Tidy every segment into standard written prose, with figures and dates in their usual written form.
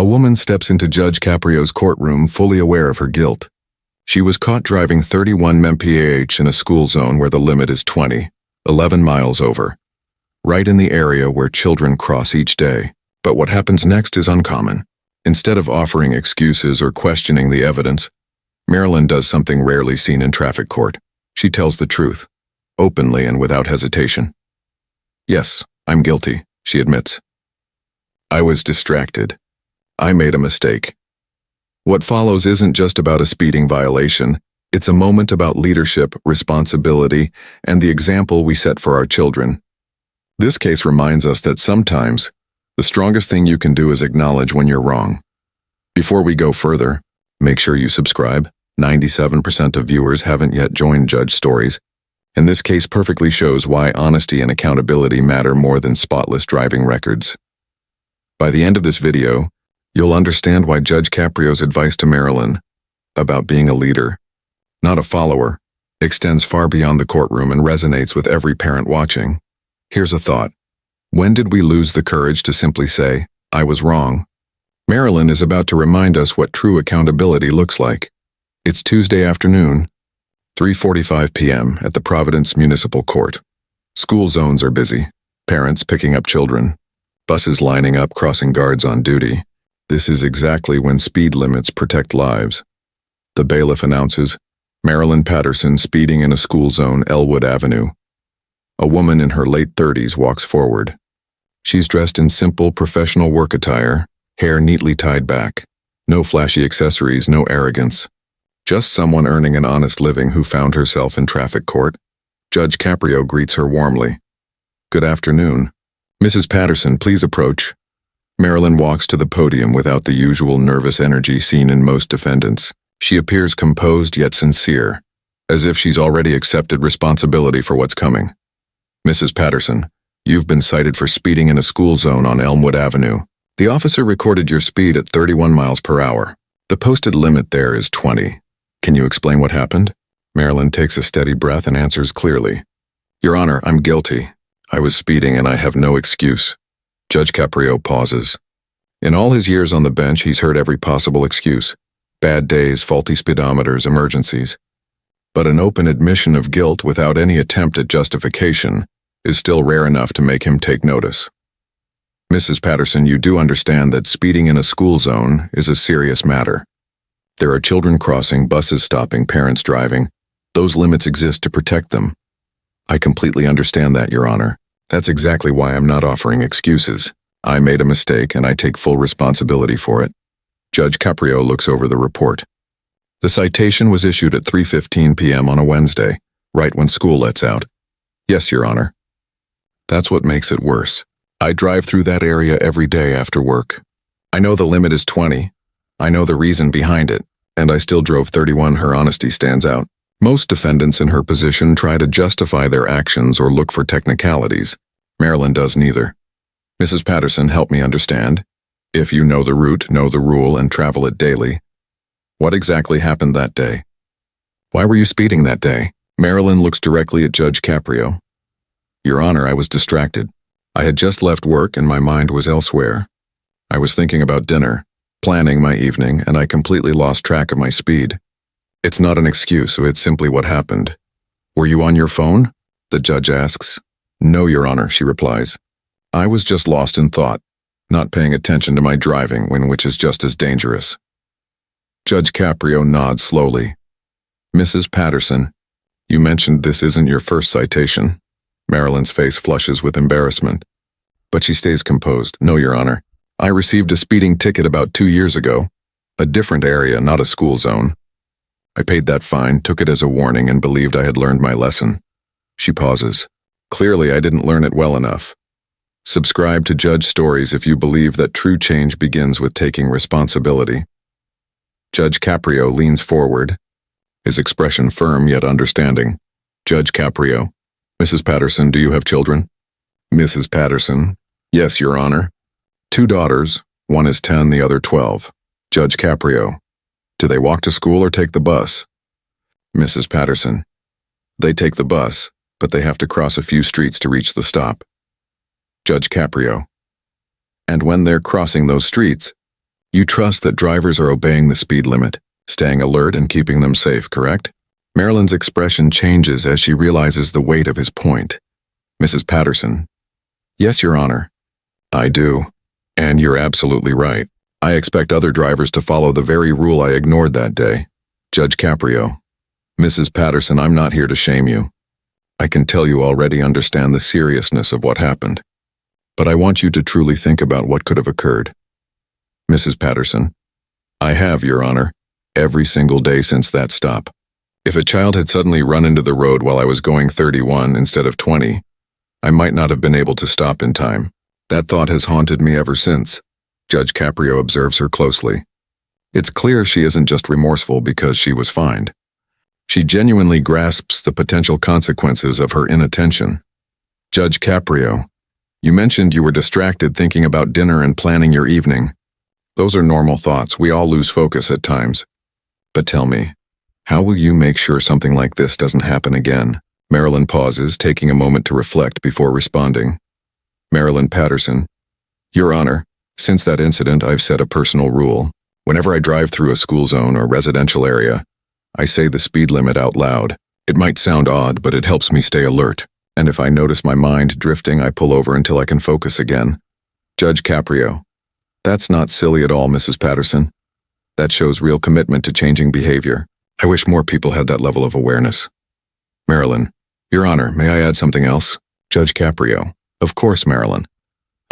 A woman steps into Judge Caprio's courtroom fully aware of her guilt. She was caught driving 31 mph in a school zone where the limit is 20, 11 miles over, right in the area where children cross each day. But what happens next is uncommon. Instead of offering excuses or questioning the evidence, Marilyn does something rarely seen in traffic court. She tells the truth, openly and without hesitation. "Yes, I'm guilty," she admits. "I was distracted. I made a mistake." What follows isn't just about a speeding violation. It's a moment about leadership, responsibility, and the example we set for our children. This case reminds us that sometimes the strongest thing you can do is acknowledge when you're wrong. Before we go further, make sure you subscribe. 97% of viewers haven't yet joined Judge Stories, and this case perfectly shows why honesty and accountability matter more than spotless driving records. By the end of this video, you'll understand why Judge Caprio's advice to Marilyn about being a leader, not a follower, extends far beyond the courtroom and resonates with every parent watching. Here's a thought. When did we lose the courage to simply say, "I was wrong"? Marilyn is about to remind us what true accountability looks like. It's Tuesday afternoon, 3:45 p.m. at the Providence Municipal Court. School zones are busy, parents picking up children, buses lining up crossing guards on duty. This is exactly when speed limits protect lives. The bailiff announces, Marilyn Patterson speeding in a school zone, Elwood Avenue. A woman in her late 30s walks forward. She's dressed in simple professional work attire, hair neatly tied back. No flashy accessories, no arrogance. Just someone earning an honest living who found herself in traffic court. Judge Caprio greets her warmly. "Good afternoon. Mrs. Patterson, please approach." Marilyn walks to the podium without the usual nervous energy seen in most defendants. She appears composed yet sincere, as if she's already accepted responsibility for what's coming. "Mrs. Patterson, you've been cited for speeding in a school zone on Elmwood Avenue. The officer recorded your speed at 31 miles per hour. The posted limit there is 20. Can you explain what happened?" Marilyn takes a steady breath and answers clearly. "Your Honor, I'm guilty. I was speeding and I have no excuse." Judge Caprio pauses. In all his years on the bench, he's heard every possible excuse. Bad days, faulty speedometers, emergencies. But an open admission of guilt without any attempt at justification is still rare enough to make him take notice. "Mrs. Patterson, you do understand that speeding in a school zone is a serious matter. There are children crossing, buses stopping, parents driving. Those limits exist to protect them." "I completely understand that, Your Honor. That's exactly why I'm not offering excuses. I made a mistake and I take full responsibility for it." Judge Caprio looks over the report. The citation was issued at 3:15 p.m. on a Wednesday, right when school lets out. "Yes, Your Honor." "That's what makes it worse. I drive through that area every day after work. I know the limit is 20. I know the reason behind it, and I still drove 31. Her honesty stands out. Most defendants in her position try to justify their actions or look for technicalities. Marilyn does neither. "Mrs. Patterson, help me understand. If you know the route, know the rule, and travel it daily, what exactly happened that day? Why were you speeding that day?" Marilyn looks directly at Judge Caprio. "Your Honor, I was distracted. I had just left work and my mind was elsewhere. I was thinking about dinner, planning my evening, and I completely lost track of my speed. It's not an excuse, it's simply what happened." "Were you on your phone?" the judge asks. "No, Your Honor," she replies. "I was just lost in thought, not paying attention to my driving, which is just as dangerous." Judge Caprio nods slowly. "Mrs. Patterson, you mentioned this isn't your first citation." Marilyn's face flushes with embarrassment, but she stays composed. "No, Your Honor. I received a speeding ticket about 2 years ago. A different area, not a school zone. I paid that fine, took it as a warning, and believed I had learned my lesson." She pauses. "Clearly, I didn't learn it well enough." Subscribe to Judge Stories if you believe that true change begins with taking responsibility. Judge Caprio leans forward, his expression firm yet understanding. Judge Caprio, "Mrs. Patterson, do you have children?" Mrs. Patterson, "Yes, Your Honor. 2 daughters, one is 10, the other 12. Judge Caprio, "Do they walk to school or take the bus?" Mrs. Patterson, "They take the bus, but they have to cross a few streets to reach the stop." Judge Caprio, "And when they're crossing those streets, You trust that drivers are obeying the speed limit, staying alert and keeping them safe, correct? Marilyn's expression changes as she realizes the weight of his point. Mrs. Patterson. Yes, Your Honor. I do. And you're absolutely right. I expect other drivers to follow the very rule I ignored that day. Judge Caprio. Mrs. Patterson, I'm not here to shame you. I can tell you already understand the seriousness of what happened. But I want you to truly think about what could have occurred. Mrs. Patterson. I have, Your Honor, every single day since that stop. If a child had suddenly run into the road while I was going 31 instead of 20, I might not have been able to stop in time. That thought has haunted me ever since. Judge Caprio observes her closely. It's clear she isn't just remorseful because she was fined. She genuinely grasps the potential consequences of her inattention. Judge Caprio, you mentioned you were distracted thinking about dinner and planning your evening. Those are normal thoughts. We all lose focus at times. But tell me, how will you make sure something like this doesn't happen again? Marilyn pauses, taking a moment to reflect before responding. Marilyn Patterson. Your Honor, since that incident, I've set a personal rule. Whenever I drive through a school zone or residential area, I say the speed limit out loud. It might sound odd, but it helps me stay alert. And if I notice my mind drifting, I pull over until I can focus again. Judge Caprio. That's not silly at all, Mrs. Patterson. That shows real commitment to changing behavior. I wish more people had that level of awareness. Marilyn. Your Honor, may I add something else? Judge Caprio. Of course, Marilyn.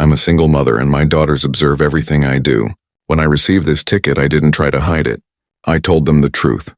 I'm a single mother and my daughters observe everything I do. When I received this ticket, I didn't try to hide it. I told them the truth,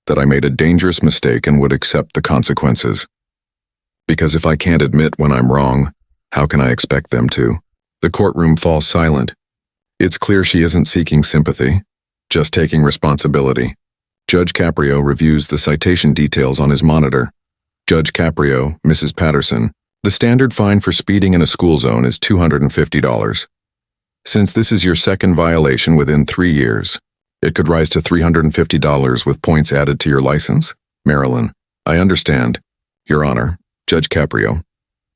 that I made a dangerous mistake and would accept the consequences. Because if I can't admit when I'm wrong, how can I expect them to? The courtroom falls silent. It's clear she isn't seeking sympathy, just taking responsibility. Judge Caprio reviews the citation details on his monitor. Judge Caprio, Mrs. Patterson. The standard fine for speeding in a school zone is $250. Since this is your second violation within 3 years, it could rise to $350 with points added to your license. Marilyn. I understand, Your Honor. Judge Caprio.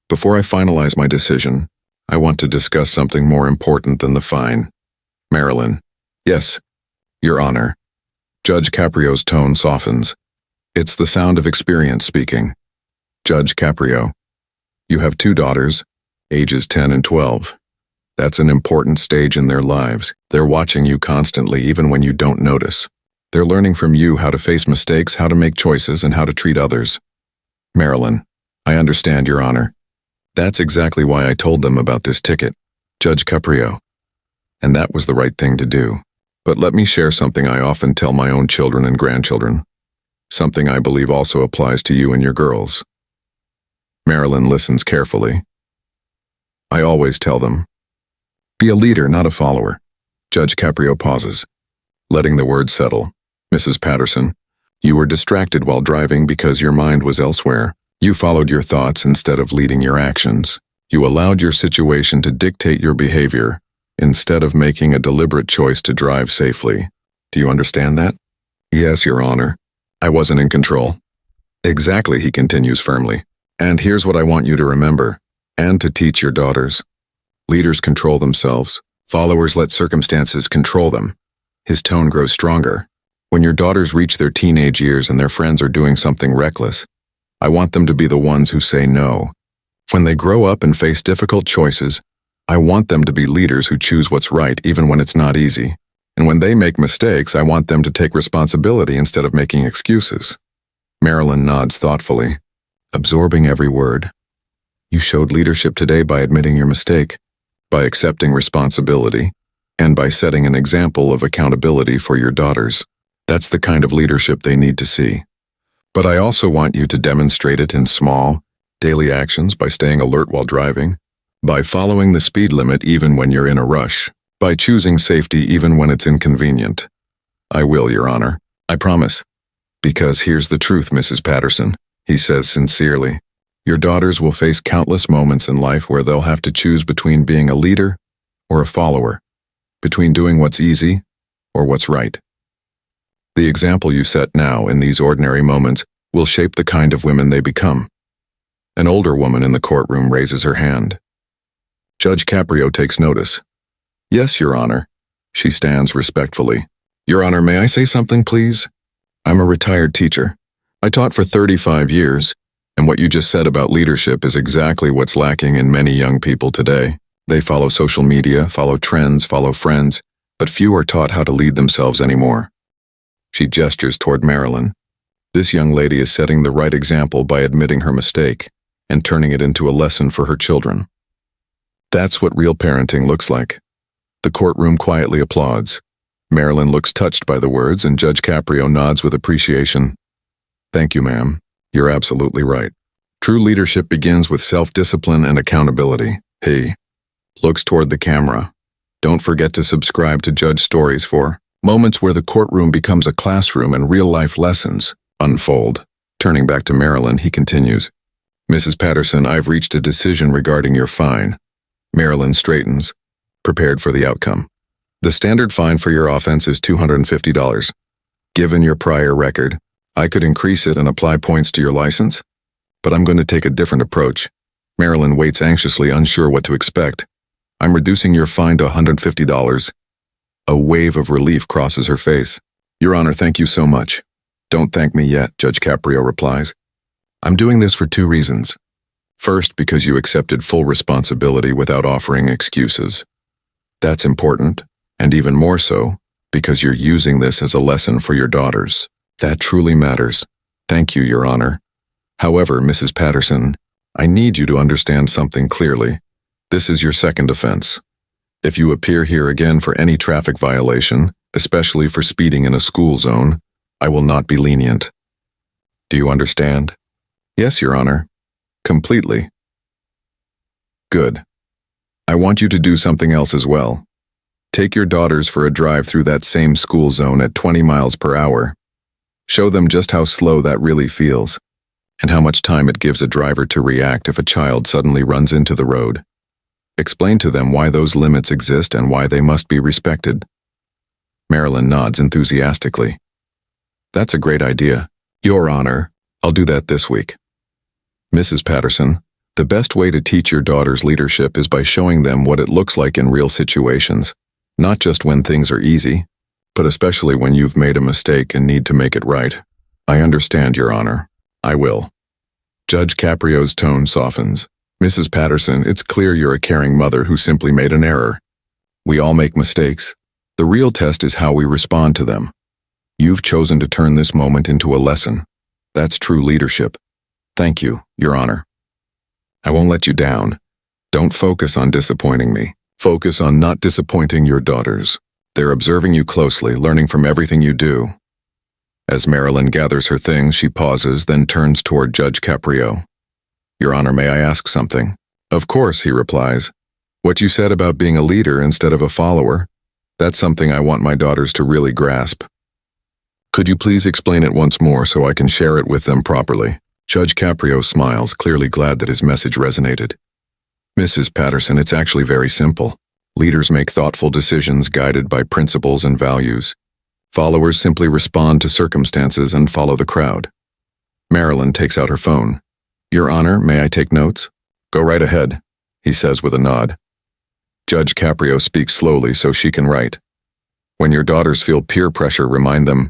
Before I finalize my decision, I want to discuss something more important than the fine. Marilyn. Yes, Your Honor. Judge Caprio's tone softens. It's the sound of experience speaking. Judge Caprio. You have 2 daughters, ages 10 and 12. That's an important stage in their lives. They're watching you constantly, even when you don't notice. They're learning from you how to face mistakes, how to make choices, and how to treat others. Marilyn. I understand, Your Honor. That's exactly why I told them about this ticket. Judge Caprio. And that was the right thing to do. But let me share something I often tell my own children and grandchildren. Something I believe also applies to you and your girls. Marilyn listens carefully. I always tell them, be a leader, not a follower. Judge Caprio pauses, letting the words settle. Mrs. Patterson, you were distracted while driving because your mind was elsewhere. You followed your thoughts instead of leading your actions. You allowed your situation to dictate your behavior instead of making a deliberate choice to drive safely. Do you understand that? Yes, Your Honor. I wasn't in control. Exactly, he continues firmly. And here's what I want you to remember, and to teach your daughters. Leaders control themselves. Followers let circumstances control them. His tone grows stronger. When your daughters reach their teenage years and their friends are doing something reckless, I want them to be the ones who say no. When they grow up and face difficult choices, I want them to be leaders who choose what's right even when it's not easy. And when they make mistakes, I want them to take responsibility instead of making excuses. Marilyn nods thoughtfully, absorbing every word. You showed leadership today by admitting your mistake, by accepting responsibility, and by setting an example of accountability for your daughters. That's the kind of leadership they need to see. But I also want you to demonstrate it in small, daily actions by staying alert while driving, by following the speed limit even when you're in a rush, by choosing safety even when it's inconvenient. I will, Your Honor. I promise. Because here's the truth, Mrs. Patterson, he says sincerely. Your daughters will face countless moments in life where they'll have to choose between being a leader or a follower, between doing what's easy or what's right. The example you set now in these ordinary moments will shape the kind of women they become. An older woman in the courtroom raises her hand. Judge Caprio takes notice. Yes, Your Honor. She stands respectfully. Your Honor, may I say something, please? I'm a retired teacher. I taught for 35 years, and what you just said about leadership is exactly what's lacking in many young people today. They follow social media, follow trends, follow friends, but few are taught how to lead themselves anymore. She gestures toward Marilyn. This young lady is setting the right example by admitting her mistake and turning it into a lesson for her children. That's what real parenting looks like. The courtroom quietly applauds. Marilyn looks touched by the words, and Judge Caprio nods with appreciation. Thank you, ma'am. You're absolutely right. True leadership begins with self-discipline and accountability. He looks toward the camera. Don't forget to subscribe to Judge Stories for moments where the courtroom becomes a classroom and real-life lessons unfold. Turning back to Marilyn, he continues. Mrs. Patterson, I've reached a decision regarding your fine. Marilyn straightens, prepared for the outcome. The standard fine for your offense is $250. Given your prior record, I could increase it and apply points to your license, but I'm going to take a different approach. Marilyn waits anxiously, unsure what to expect. I'm reducing your fine to $150. A wave of relief crosses her face. Your Honor, thank you so much. Don't thank me yet, Judge Caprio replies. I'm doing this for two reasons. First, because you accepted full responsibility without offering excuses. That's important, and even more so, because you're using this as a lesson for your daughters. That truly matters. Thank you, Your Honor. However, Mrs. Patterson, I need you to understand something clearly. This is your second offense. If you appear here again for any traffic violation, especially for speeding in a school zone, I will not be lenient. Do you understand? Yes, Your Honor. Completely. Good. I want you to do something else as well. Take your daughters for a drive through that same school zone at 20 miles per hour. Show them just how slow that really feels, and how much time it gives a driver to react if a child suddenly runs into the road. Explain to them why those limits exist and why they must be respected. Marilyn nods enthusiastically. That's a great idea. Your Honor, I'll do that this week. Mrs. Patterson, the best way to teach your daughters leadership is by showing them what it looks like in real situations, not just when things are easy, but especially when you've made a mistake and need to make it right. I understand, Your Honor. I will. Judge Caprio's tone softens. Mrs. Patterson, it's clear you're a caring mother who simply made an error. We all make mistakes. The real test is how we respond to them. You've chosen to turn this moment into a lesson. That's true leadership. Thank you, Your Honor. I won't let you down. Don't focus on disappointing me. Focus on not disappointing your daughters. They're observing you closely, learning from everything you do. As Marilyn gathers her things, she pauses, then turns toward Judge Caprio. Your Honor, may I ask something? Of course, he replies. What you said about being a leader instead of a follower, that's something I want my daughters to really grasp. Could you please explain it once more so I can share it with them properly? Judge Caprio smiles, clearly glad that his message resonated. Mrs. Patterson, it's actually very simple. Leaders make thoughtful decisions guided by principles and values. Followers simply respond to circumstances and follow the crowd. Marilyn takes out her phone. Your Honor, may I take notes? Go right ahead, he says with a nod. Judge Caprio speaks slowly so she can write. When your daughters feel peer pressure, remind them,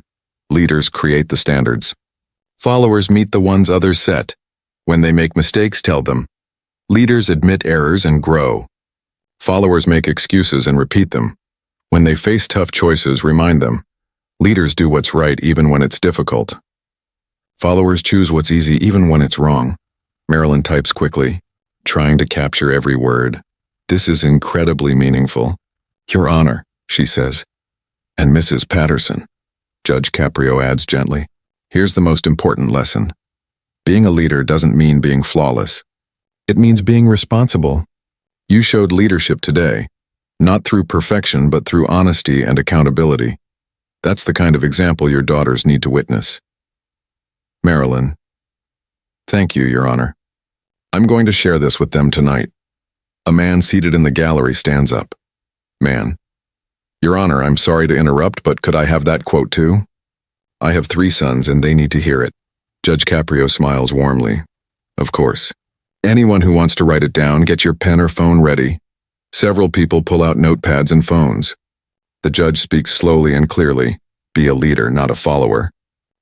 leaders create the standards. Followers meet the ones others set. When they make mistakes, tell them. Leaders admit errors and grow. Followers make excuses and repeat them. When they face tough choices, remind them. Leaders do what's right even when it's difficult. Followers choose what's easy even when it's wrong. Marilyn types quickly, trying to capture every word. This is incredibly meaningful. Your Honor, she says. And Mrs. Patterson, Judge Caprio adds gently. Here's the most important lesson. Being a leader doesn't mean being flawless. It means being responsible. You showed leadership today, not through perfection but through honesty and accountability. That's the kind of example your daughters need to witness. Marilyn. Thank you, Your Honor. I'm going to share this with them tonight. A man seated in the gallery stands up. Man. Your Honor, I'm sorry to interrupt, but could I have that quote too? I have 3 sons and they need to hear it. Judge Caprio smiles warmly. Of course. Anyone who wants to write it down, get your pen or phone ready. Several people pull out notepads and phones. The judge speaks slowly and clearly. Be a leader, not a follower.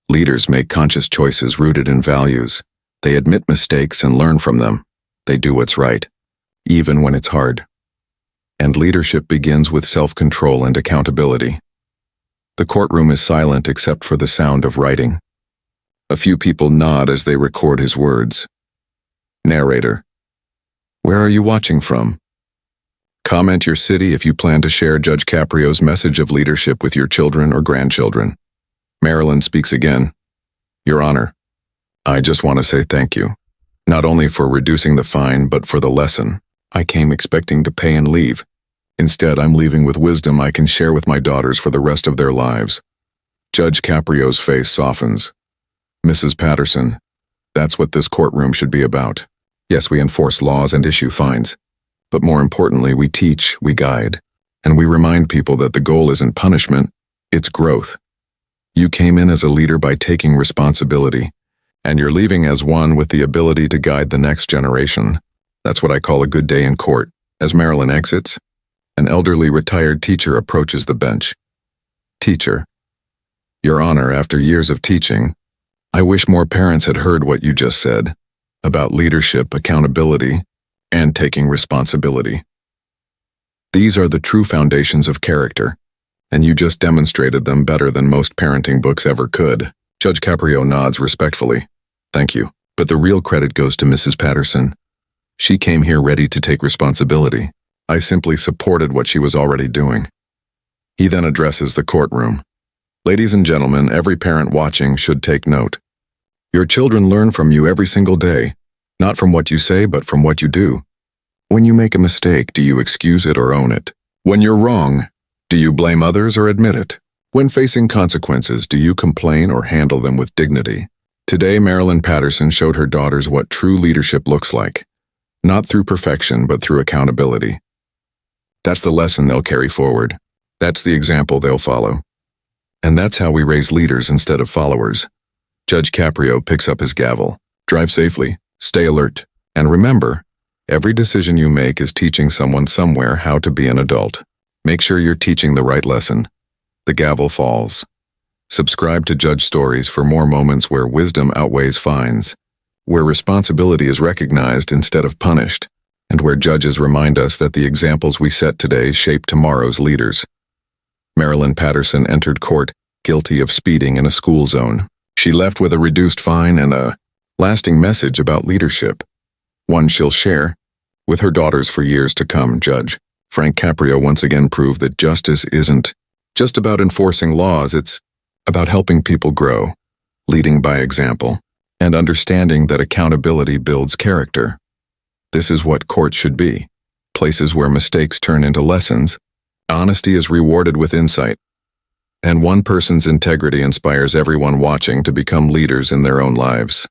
Leaders make conscious choices rooted in values. They admit mistakes and learn from them. They do what's right, even when it's hard. And leadership begins with self-control and accountability. The courtroom is silent except for the sound of writing. A few people nod as they record his words. Narrator: Where are you watching from? Comment your city if you plan to share Judge Caprio's message of leadership with your children or grandchildren. Marilyn speaks again. Your Honor, I just want to say thank you. Not only for reducing the fine, but for the lesson. I came expecting to pay and leave. Instead, I'm leaving with wisdom I can share with my daughters for the rest of their lives. Judge Caprio's face softens. Mrs. Patterson, that's what this courtroom should be about. Yes, we enforce laws and issue fines. But more importantly, we teach, we guide, and we remind people that the goal isn't punishment, it's growth. You came in as a leader by taking responsibility, and you're leaving as one with the ability to guide the next generation. That's what I call a good day in court. As Marilyn exits, an elderly retired teacher approaches the bench. Teacher: Your Honor, after years of teaching, I wish more parents had heard what you just said about leadership, accountability, and taking responsibility. These are the true foundations of character, and you just demonstrated them better than most parenting books ever could. Judge Caprio nods respectfully. Thank you. But the real credit goes to Mrs. Patterson. She came here ready to take responsibility. I simply supported what she was already doing. He then addresses the courtroom. Ladies and gentlemen, every parent watching should take note. Your children learn from you every single day. Not from what you say, but from what you do. When you make a mistake, do you excuse it or own it? When you're wrong, do you blame others or admit it? When facing consequences, do you complain or handle them with dignity? Today, Marilyn Patterson showed her daughters what true leadership looks like. Not through perfection, but through accountability. That's the lesson they'll carry forward. That's the example they'll follow. And that's how we raise leaders instead of followers. Judge Caprio picks up his gavel. Drive safely. Stay alert, and remember, every decision you make is teaching someone somewhere how to be an adult. Make sure you're teaching the right lesson. The gavel falls. Subscribe to Judge Stories for more moments where wisdom outweighs fines, where responsibility is recognized instead of punished, and where judges remind us that the examples we set today shape tomorrow's leaders. Marilyn Patterson entered court, guilty of speeding in a school zone. She left with a reduced fine and a lasting message about leadership, one she'll share with her daughters for years to come. Judge Frank Caprio once again proved that justice isn't just about enforcing laws, it's about helping people grow, leading by example, and understanding that accountability builds character. This is what courts should be, places where mistakes turn into lessons, honesty is rewarded with insight, and one person's integrity inspires everyone watching to become leaders in their own lives.